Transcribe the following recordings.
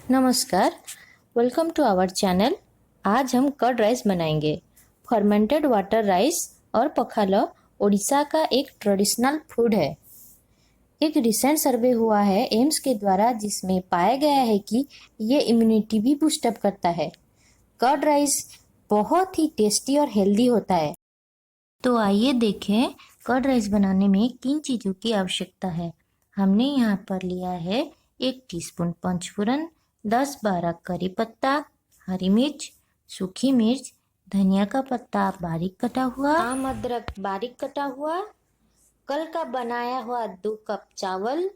नमस्कार, welcome to our channel. आज हम कर्ड राइस बनाएंगे। फर्मेंटेड वाटर राइस और पखाला उड़ीसा का एक ट्रेडिशनल फूड है। एक रिसेंट सर्वे हुआ है एम्स के द्वारा जिसमें पाया गया है कि ये इम्यूनिटी भी बूस्टअप करता है। कर्ड राइस बहुत ही टेस्टी और हेल्दी होता है। तो आइए देखें कर्ड राइस बनाने में किन चीज़ों की आवश्यकता है। हमने यहाँ पर लिया है 1 टीस्पून पंचफोरन, 10-12 करी पत्ता, हरी मिर्च, सूखी मिर्च, धनिया का पत्ता बारीक कटा हुआ, आम अदरक बारीक कटा हुआ, कल का बनाया हुआ 2 कप चावल,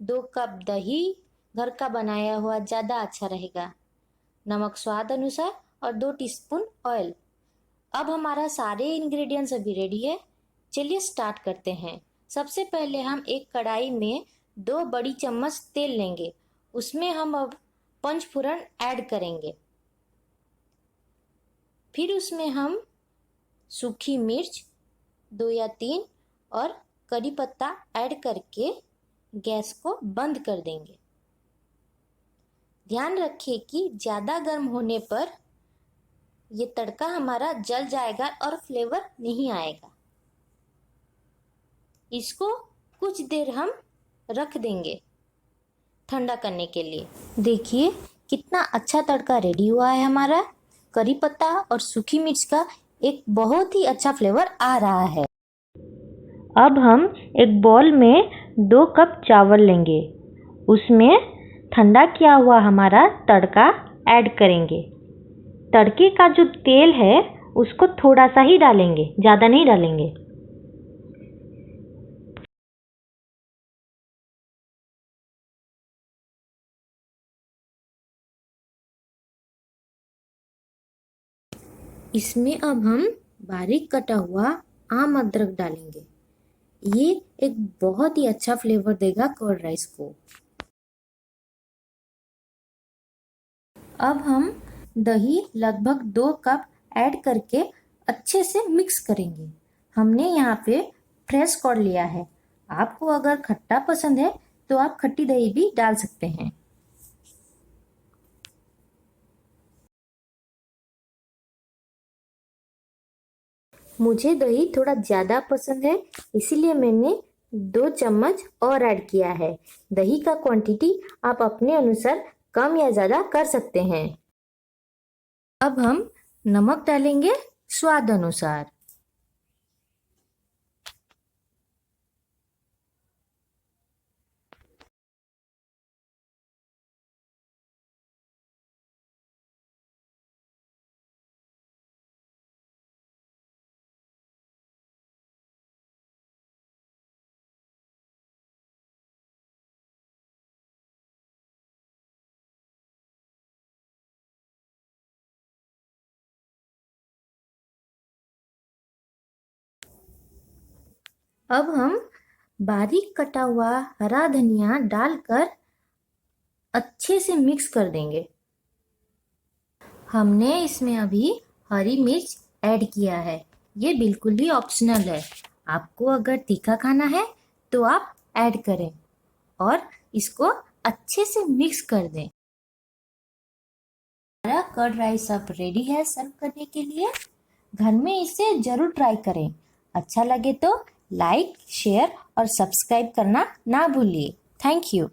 2 कप दही, घर का बनाया हुआ ज़्यादा अच्छा रहेगा, नमक स्वाद अनुसार और 2 टीस्पून ऑयल। अब हमारा सारे इंग्रेडिएंट्स अभी रेडी है। चलिए स्टार्ट करते हैं। सबसे पहले हम एक कढ़ाई में 2 बड़ी चम्मच तेल लेंगे। उसमें हम अब पंचफोरन ऐड करेंगे। फिर उसमें हम सूखी मिर्च 2 या 3 और करी पत्ता ऐड करके गैस को बंद कर देंगे। ध्यान रखिए कि ज़्यादा गर्म होने पर ये तड़का हमारा जल जाएगा और फ्लेवर नहीं आएगा। इसको कुछ देर हम रख देंगे ठंडा करने के लिए। देखिए कितना अच्छा तड़का रेडी हुआ है हमारा। करी पत्ता और सूखी मिर्च का एक बहुत ही अच्छा फ्लेवर आ रहा है। अब हम एक बाउल में 2 कप चावल लेंगे। उसमें ठंडा किया हुआ हमारा तड़का ऐड करेंगे। तड़के का जो तेल है उसको थोड़ा सा ही डालेंगे, ज़्यादा नहीं डालेंगे। इसमें अब हम बारीक कटा हुआ आम अदरक डालेंगे। ये एक बहुत ही अच्छा फ्लेवर देगा कर्ड राइस को। अब हम दही लगभग 2 कप ऐड करके अच्छे से मिक्स करेंगे। हमने यहाँ पे फ्रेश कर्ड लिया है। आपको अगर खट्टा पसंद है तो आप खट्टी दही भी डाल सकते हैं। मुझे दही थोड़ा ज़्यादा पसंद है, इसीलिए मैंने 2 चम्मच और ऐड किया है। दही का क्वांटिटी आप अपने अनुसार कम या ज़्यादा कर सकते हैं। अब हम नमक डालेंगे स्वाद अनुसार। अब हम बारीक कटा हुआ हरा धनिया डालकर अच्छे से मिक्स कर देंगे। हमने इसमें अभी हरी मिर्च ऐड किया है। ये बिल्कुल ही ऑप्शनल है। आपको अगर तीखा खाना है तो आप ऐड करें और इसको अच्छे से मिक्स कर दें। हमारा कर्ड राइस अब रेडी है सर्व करने के लिए। घर में इसे जरूर ट्राई करें। अच्छा लगे तो लाइक, शेयर और सब्सक्राइब करना ना भूलिए। Thank you.